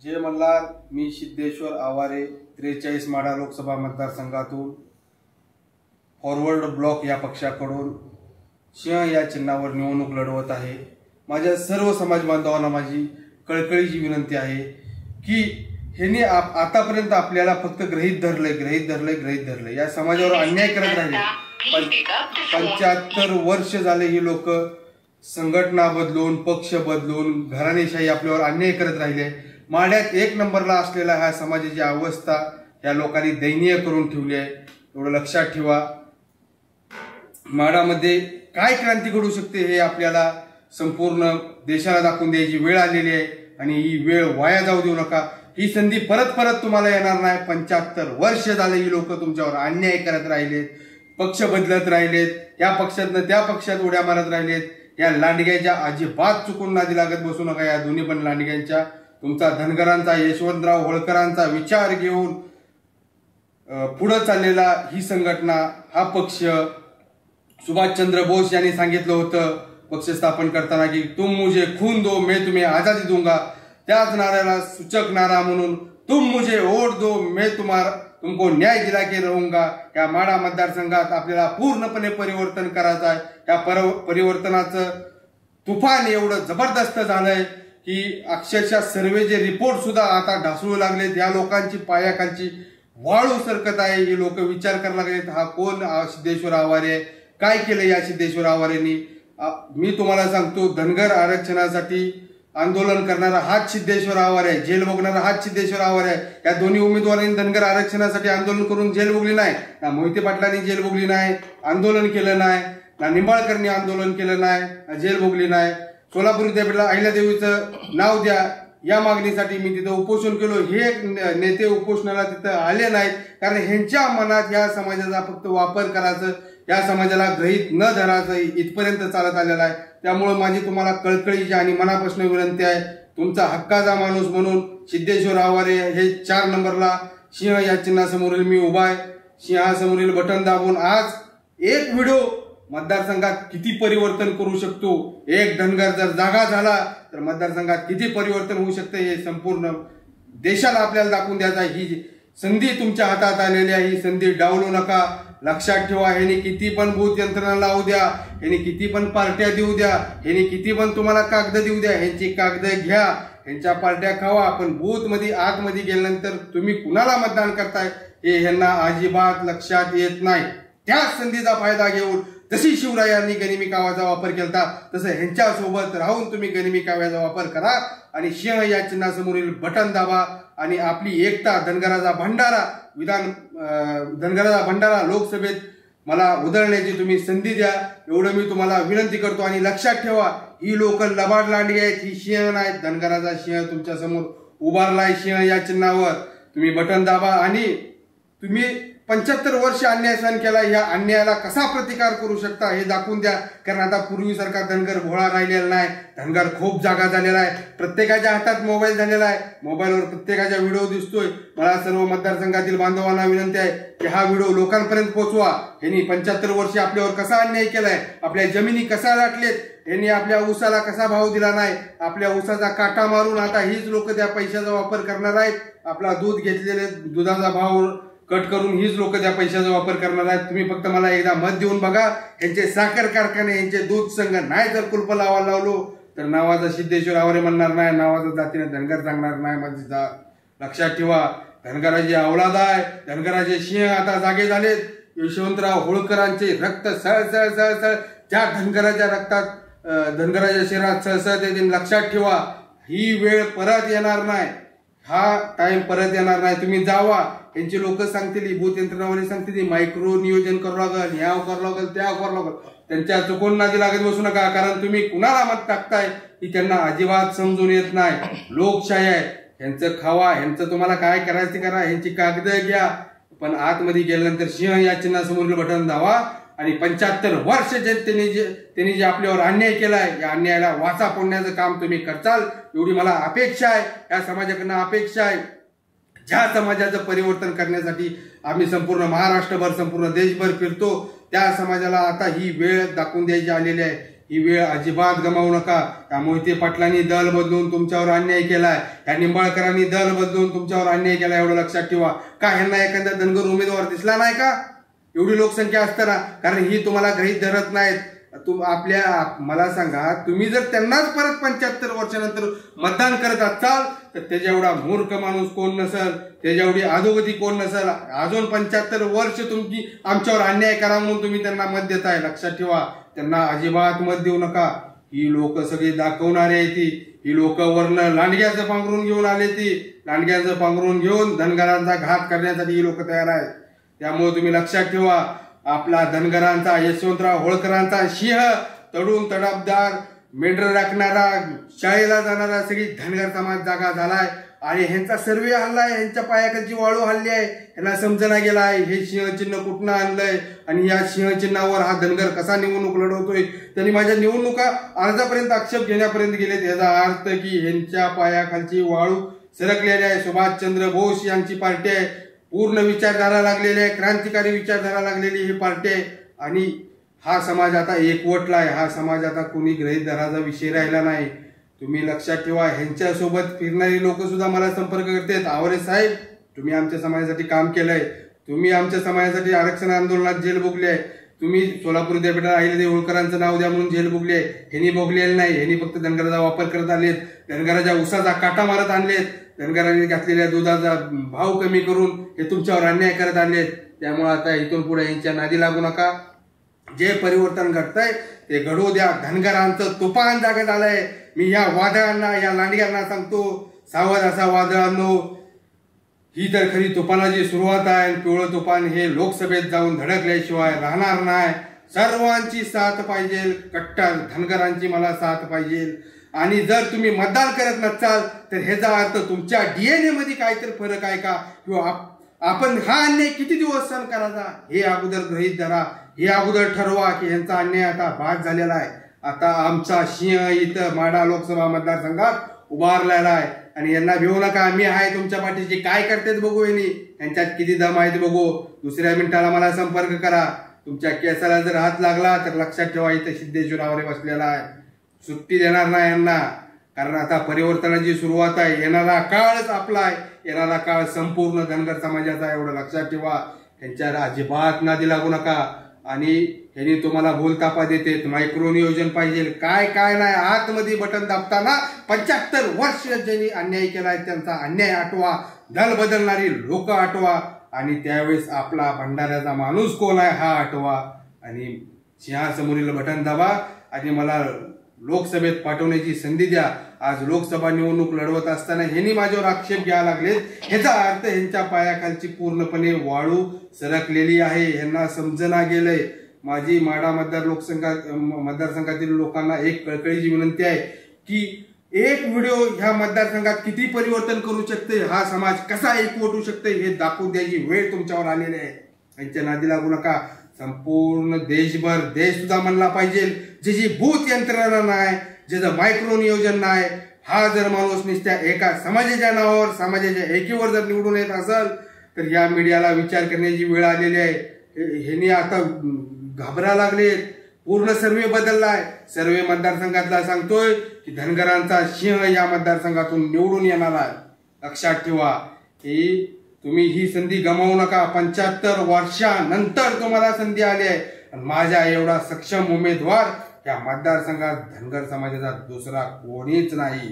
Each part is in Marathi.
जय मल्हार। मी सिद्धेश्वर आवारे 43 माढा लोकसभा मतदारसंघातून फॉरवर्ड ब्लॉक या पक्षाकडून सिंह या चिन्हावर निवडणूक लढवत आहे। माझ्या सर्व समाज बांधवांना माझी कळकळीची विनंती आहे की ह्यांनी आतापर्यंत आपल्याला फक्त गृहीत धरले या समाजावर अन्याय करत राहिले। 75 वर्ष झाले ही लोक संघटना बदलून पक्ष बदलून घराणेशाही आपल्यावर अन्याय करत राहिले। माढ्यात 1 नंबरला असलेला हा समाजाची अवस्था या लोकांनी दयनीय करून ठेवली आहे। एवढं लक्षात ठेवा। माढामध्ये काय क्रांती घडू शकते हे आपल्याला संपूर्ण देशाला दाखवून द्यायची वेळ आलेली आहे आणि ही वेळ वाया जाऊ देऊ नका। ही संधी परत तुम्हाला येणार नाही। 75 वर्ष झाले ही लोक तुमच्यावर अन्याय करत राहिलेत, पक्ष बदलत राहिलेत, या पक्षातनं त्या पक्षात उड्या मारत राहिलेत। या लांडग्याच्या अजिबात चुकून नादी लागत बसू नका। या दोन्ही पण लांडग्यांच्या तुमचा धनगरांचा यशवंतराव होळकरांचा विचार घेऊन पुढे चाललेला ही संघटना हा पक्ष सुभाषचंद्र बोस यांनी सांगितलं होतं पक्ष स्थापन करताना की तुम मुझे खून दो मैं तुम्हें आजादी दूंगा। त्याच नाऱ्याला सूचक नारा म्हणून तुम मुझे वोट दो मैं तुमको न्याय दिला के रहूंगा। या माढा मतदारसंघात आपल्याला पूर्णपणे परिवर्तन करायचं आहे। या परिवर्तनाचं तुफान एवढं जबरदस्त झालंय की अक्षरशः सर्वे जे रिपोर्ट सुद्धा आता ढासळू लागलेत। या लोकांची पायाखालची वाळू सरकत आहे। हे लोक विचार करायला लागलेत हा कोण सिद्धेश्वर आवारे, काय केलं या सिद्धेश्वर आवारेंनी। मी तुम्हाला सांगतो धनगर आरक्षणासाठी आंदोलन करणारा हाच सिद्धेश्वर आवारे आहे, जेल भोगणारा हाच सिद्धेश्वर आवारे आहे। या दोन्ही उमेदवारांनी धनगर आरक्षणासाठी आंदोलन करून जेल भोगली नाही ना, मोहिते पाटलांनी जेल भोगली नाही, आंदोलन केलं नाही ना, निंबाळकरनी आंदोलन केलं नाही, जेल भोगली नाही। सोलापूर विद्यापीठाला अहिल्यादेवीचं नाव द्या या मागणीसाठी मी तिथं उपोषण केलो। हे नेते उपोषणाला तिथं आले नाहीत कारण ह्यांच्या मनात या समाजाचा फक्त वापर करायचं, या समाजाला ग्रहित न धरायचं इथपर्यंत चालत आलेला आहे। त्यामुळे माझी तुम्हाला कळकळीची आणि मनापासून विनंती आहे, तुमचा हक्काचा माणूस म्हणून सिद्धेश्वर आवारे हे 4 नंबरला सिंह या चिन्हासमोरील मी उभा आहे। सिंहासमोरील बटन दाबून आज एक व्हिडिओ मतदारसंघात किती परिवर्तन करू शकतो, एक धनगर जर जागा झाला तर मतदारसंघात किती परिवर्तन होऊ शकते हे संपूर्ण देशाला आपल्याला दाखवून द्यायचा। ही संधी तुमच्या हातात आलेली आहे, ही संधी डावलू नका। लक्षात ठेवा ह्यांनी किती पण बूथ यंत्रणा लावू द्या, ह्यांनी किती पण पार्ट्या देऊ द्या, ह्यांनी किती पण तुम्हाला कागद देऊ द्या, ह्यांची कागद घ्या, ह्यांच्या पार्ट्या खावा, पण बूथ मध्ये आतमध्ये गेल्यानंतर तुम्ही कुणाला मतदान करताय हे ह्यांना अजिबात लक्षात येत नाही। त्या संधीचा फायदा घेऊन जशी शिवरायांनी गनिमी काव्याचा वापर केला तसं ह्यांच्या सोबत राहून तुम्ही गनिमी काव्याचा वापर करा आणि सिंह या चिन्हासमोरील बटन दाबा आणि आपली एकता धनगराचा भंडारा लोकसभेत मला उधळण्याची तुम्ही संधी द्या एवढं मी तुम्हाला विनंती करतो। आणि लक्षात ठेवा ही लोक लबाड लांडगी आहेत, ही सिंह नाहीत। धनगराचा सिंह तुमच्या समोर उभारलाय सिंह या चिन्हावर, तुम्ही बटन दाबा आणि तुम्ही 75 वर्ष अन्याय सहन केला, या अन्यायाला कसा प्रतिकार करू शकता हे दाखवून द्या। कारण आता पूर्वीसारखा धनगर भोळा राहिलेला नाही, धनगर खूप जागा झालेला आहे, प्रत्येकाच्या हातात मोबाईल झालेला आहे, मोबाईलवर प्रत्येकाचा व्हिडिओ दिसतोय। मला सर्व मतदारसंघातील बांधवांना विनंती आहे की हा व्हिडिओ लोकांपर्यंत पोहोचवा। यांनी 75 वर्ष आपल्यावर कसा अन्याय केलाय, आपल्या जमिनी कसा लाटलेत, यांनी आपल्या ऊसाला कसा भाव दिला नाही, आपल्या ऊसाचा काटा मारून आता हीच लोक त्या पैशाचा वापर करणार आहेत। आपला दूध घेतलेले दुधाचा भाव कट करून हीच लोक त्या पैशाचा वापर करणार आहेत। तुम्ही फक्त मला एकदा मत देऊन बघा। यांचे साखर कारखाने यांचे दूध संघ नाही जर कुलप लावलो तर नावाचा सिद्धेश्वर आवारे म्हणणार नाही, नावाचा जातीने धनगर सांगणार नाही। माझी लक्षात ठेवा धनगराची अवलाद आहे, धनगराचे सिंह आता जागे झालेत। यशवंतराव होळकरांचे रक्त सळसळ ज्या धनगराच्या रक्तात धनगराच्या शरीरात सळसळ येते। लक्षात ठेवा ही वेळ परत येणार नाही, हा टाइम परत येणार नाही। तुम्ही जावा, यांची लोक सांगतील, बूथ यंत्रणावाले सांगतील मायक्रो नियोजन करू लागल, ह्याव करू लागल, त्या करू लागल, त्यांच्या चुकून नादी लागत बसू नका। कारण तुम्ही कुणाला मत टाकताय ही त्यांना अजिबात समजून येत नाही। लोकशाही आहे, ह्यांचं खावा, ह्यांचं तुम्हाला काय करायचं करा, ह्यांची कागद घ्या, पण आतमध्ये गेल्यानंतर सिंह या चिन्हासमोरील बटन दाबा आणि 75 वर्ष त्यांनी जे आपल्यावर अन्याय केलाय या अन्यायाला वाचा फोडण्याचं काम तुम्ही करचाल एवढी मला अपेक्षा आहे, या समाजाकडनं अपेक्षा आहे। ज्या समाजाचं परिवर्तन करण्यासाठी आम्ही संपूर्ण महाराष्ट्रभर संपूर्ण देशभर फिरतो त्या समाजाला आता ही वेळ दाखवून द्यायची आलेली आहे ही वेळ अजिबात गमावू नका. त्या मोहिते पाटलांनी दल बदलून तुमच्यावर अन्याय केलाय, या निंबाळकरांनी दल बदलून तुमच्यावर अन्याय केला, एवढं लक्षात ठेवा. का ह्यांना एखादा धनगर उमेदवार दिसला नाही का एवढी लोकसंख्या असताना? कारण ही तुम्हाला गृहीत धरत नाहीत. मला सांगा, तुम्ही जर त्यांनाच परत 75 वर्षानंतर मतदान करत असाल तर त्याच्या एवढा मूर्ख माणूस कोण नसेल, त्याच्या एवढी अधोगती कोण नसेल. अजून 75 वर्ष तुमची आमच्यावर अन्याय करा म्हणून तुम्ही त्यांना मत देताय. लक्षात ठेवा, त्यांना अजिबात मत देऊ नका. ही लोक सगळी दाखवणारे आहे. ही लोक वरनं लांडग्याचं पांघरून घेऊन आले. लांडग्याचं पांघरून घेऊन धनगरांचा घात करण्यासाठी ही लोक तयार आहेत. त्यामुळे तुम्ही लक्षात ठेवा, आपला धनगरांचा, यशवंतराव होळकरांचा सिंह, तडून तडपदार, मेंढर राखणारा, शाळेला जाणारा सगळी धनगर समाज जागा झालाय. आणि ह्यांचा सर्वे हल्लाय, ह्यांच्या पायाखालची वाळू हल्ली आहे. ह्यांना समजना गेलाय हे सिंहचिन्ह कुठनं आणलंय आणि या सिंहचिन्हावर हा धनगर कसा निवडणूक लढवतोय. त्यांनी माझ्या निवडणुका अर्जापर्यंत आक्षेप घेण्यापर्यंत गेलेत. याचा अर्थ की ह्यांच्या पायाखालची वाळू सरकलेली आहे. सुभाषचंद्र बोस यांची पार्टी आहे, पूर्ण विचारधारा लागलेली आहे, क्रांतिकारी विचारधारा लागलेली ही पार्टी आहे. आणि हा समाज आता एकवटला आहे. हा समाज आता कुणी गृहीत धराचा विषय राहिला नाही. तुम्ही लक्षात ठेवा, ह्यांच्यासोबत फिरणारी लोक सुद्धा मला संपर्क करतात. आवरे साहेब, तुम्ही आमच्या समाजासाठी काम केलंय, तुम्ही आमच्या समाजासाठी आरक्षण आंदोलनात जेल भोगली आहे, तुम्ही सोलापूर विद्यापीठात अहिल्यादेवी होळकरांचं नाव द्या म्हणून जेल भोगली आहे. ह्यांनी भोगलेलं नाही. ह्यांनी फक्त धनगराचा वापर करत आलेत, धनगराच्या उसाचा काटा मारत आणलेत, धनगरांनी घातलेल्या दुधाचा भाव कमी करून हे तुमच्यावर अन्याय करत आणलेत. त्यामुळे आता इथून पुढे यांच्या नादी लागू नका. जे परिवर्तन घडतंय ते घडू द्या. धनगरांचं तुफान जागत आलंय. मी या वादळांना, या लांडग्यांना सांगतो, सावध असा वादळांनो. ही तर खरी तुफानाची सुरुवात आहे. पिवळं तुफान हे लोकसभेत जाऊन धडकल्याशिवाय राहणार नाही. सर्वांची साथ पाहिजे, कट्टर धनगरांची मला साथ पाहिजे. आणि जर तुम्ही मतदान करत नसाल तर ह्याचा अर्थ तुमच्या डीएनए मध्ये काहीतरी फरक आहे का, किंवा आपण हा अन्याय किती दिवस सहन करायचा हे अगोदर गृहीत धरा. हे अगोदर ठरवा की यांचा अन्याय आता बाद झालेला आहे. आता आमचा सिंह इथं माढा लोकसभा मतदारसंघात उभारलेला आहे आणि यांना भिवू नका. मी आहे तुमच्या पाठीशी. काय करतेत बघू, यांच्यात किती दम आहेत बघू. दुसऱ्या मिनिटाला मला संपर्क करा. तुमच्या केसाला जर हात लागला तर लक्षात ठेवा, इथं सिद्धेश्वरावर बसलेला आहे. सुट्टी देणार नाही यांना, कारण आता परिवर्तनाची सुरुवात आहे. येणारा काळच आपला आहे. येणारा काळ संपूर्ण धनगर समाजाचा, एवढं लक्षात ठेवा. यांच्यावर अजिबात नादी लागू नका. आणि ह्यांनी तुम्हाला भूलतापा देते, मायक्रो नियोजन पाहिजे, काय नाही. आतमध्ये बटन दाबताना 75 वर्ष ज्यांनी अन्याय केलाय त्यांचा अन्याय आठवा, दल बदलणारी लोक आठवा, आणि त्यावेळेस आपला भंडाऱ्याचा माणूस कोण आहे हा आठवा. आणि सिंहासमोरील बटन दाबा आणि मला लोकसभेत पाठवण्याची संधी द्या. आज लोकसभा निवडणूक लढवत असताना ह्यांनी माझ्यावर आक्षेप घ्यायला लागलेत. ह्याचा अर्थ ह्यांच्या पायाखालची पूर्णपणे वाळू सरकलेली आहे. ह्यांना समजना गेलंय. माझी माढा मतदारसंघातील लोकांना एक कळकळीची विनंती आहे की एक व्हिडिओ ह्या मतदारसंघात किती परिवर्तन करू शकते, हा समाज कसा एकवटू शकते हे दाखवून द्यायची वेळ तुमच्यावर आलेली आहे. यांच्या नादी लागू नका. संपूर्ण देशभर देश सुद्धा म्हणला पाहिजे, ज्याची भूत यंत्रणा नाही, ज्याचं मायक्रो नियोजन नाही, हा जर माणूस नुसत्या एका समाजाच्या नावावर, समाजाच्या एकीवर जर निवडून येत असेल तर या मीडियाला विचार करण्याची वेळ आलेली आहे. ह्यांनी आता घाबरा लागले. पूर्ण सर्वे बदललाय. सर्वे मतदारसंघातला सांगतोय की धनगरांचा सिंह या मतदारसंघातून निवडून येणार आहे. लक्षात ठेवा, ही तुम्ही ही संधी गमावू नका. 75 वर्षानंतर तुम्हाला संधी आली आहे. माझ्या एवढा सक्षम उमेदवार या मतदारसंघात धनगर समाजाचा दुसरा कोणीच नाही.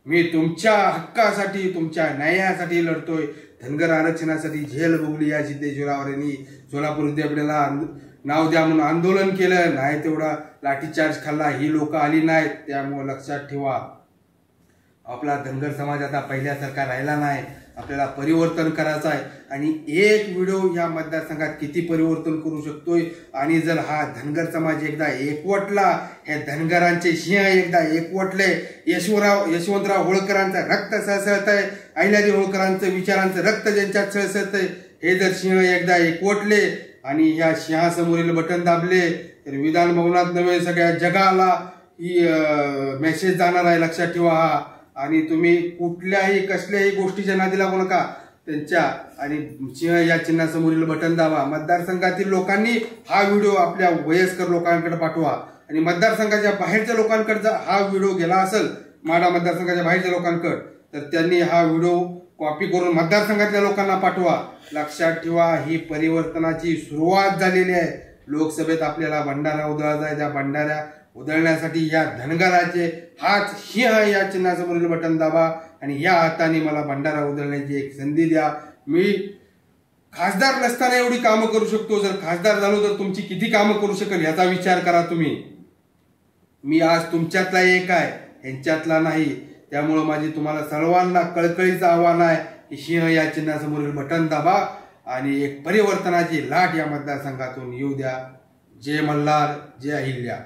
मी तुमच्या हक्कासाठी, तुमच्या न्यायासाठी लढतोय. धनगर आरक्षणासाठी झेल भोगली या सिद्धेश्वरावर यांनी. सोलापूर विद्यापीठाला नाव द्या म्हणून आंदोलन केलं, नाही तेवढा लाठीचार्ज खाल्ला. ही लोक आली नाहीत. त्यामुळे लक्षात ठेवा, आपला धनगर समाज आता पहिल्यासारखा राहिला नाही. आपल्याला परिवर्तन करायचं आहे. आणि एक व्हिडिओ या मतदारसंघात किती परिवर्तन करू शकतोय. आणि जर हा धनगर समाज एकदा एकवटला, हे धनगरांचे सिंह एकदा एकवटले, यशवंतराव होळकरांचं रक्त सळसळतंय, अहिल्यादेवी होळकरांचं विचारांचं रक्त ज्यांच्यात सळसळतंय, हे जर सिंह एकदा एकवटले आणि ह्या सिंहासमोरील बटन दाबले तर विधान भवनात नव्हे सगळ्या जगाला ही मेसेज जाणार आहे. लक्षात ठेवा हा. आणि तुम्ही कुठल्याही कसल्याही गोष्टीच्या नादी लागू नका त्यांच्या. आणि सिंह या चिन्हासमोरील बटन दाबा. मतदारसंघातील लोकांनी हा व्हिडिओ आपल्या वयस्कर लोकांकडे पाठवा. आणि मतदारसंघाच्या बाहेरच्या लोकांकडे हा व्हिडिओ गेला असेल माढा मतदारसंघाच्या बाहेरच्या लोकांकडे तर त्यांनी हा व्हिडिओ कॉपी करून मतदारसंघातल्या लोकांना पाठवा. लक्षात ठेवा, ही परिवर्तनाची सुरुवात झालेली आहे. लोकसभेत आपल्याला भंडारा उधळायचा आहे. त्या भंडाऱ्या उधळण्यासाठी या धनगराचे हात सिंह या चिन्हासमोरील बटन दाबा आणि या हाताने मला भंडारा उधळण्याची एक संधी द्या. मी खासदार नसताना एवढी कामं करू शकतो. जर खासदार झालो तर तुमची किती कामं करू शकेल याचा विचार करा तुम्ही. मी आज तुमच्यातला एक आहे, यांच्यातला नाही. त्यामुळे माझी तुम्हाला सर्वांना कळकळीचं आव्हान आहे की सिंह या चिन्हासमोरील बटन दाबा आणि एक परिवर्तनाची लाट या मतदारसंघातून येऊ द्या. जय मल्हार, जय अहिल्या.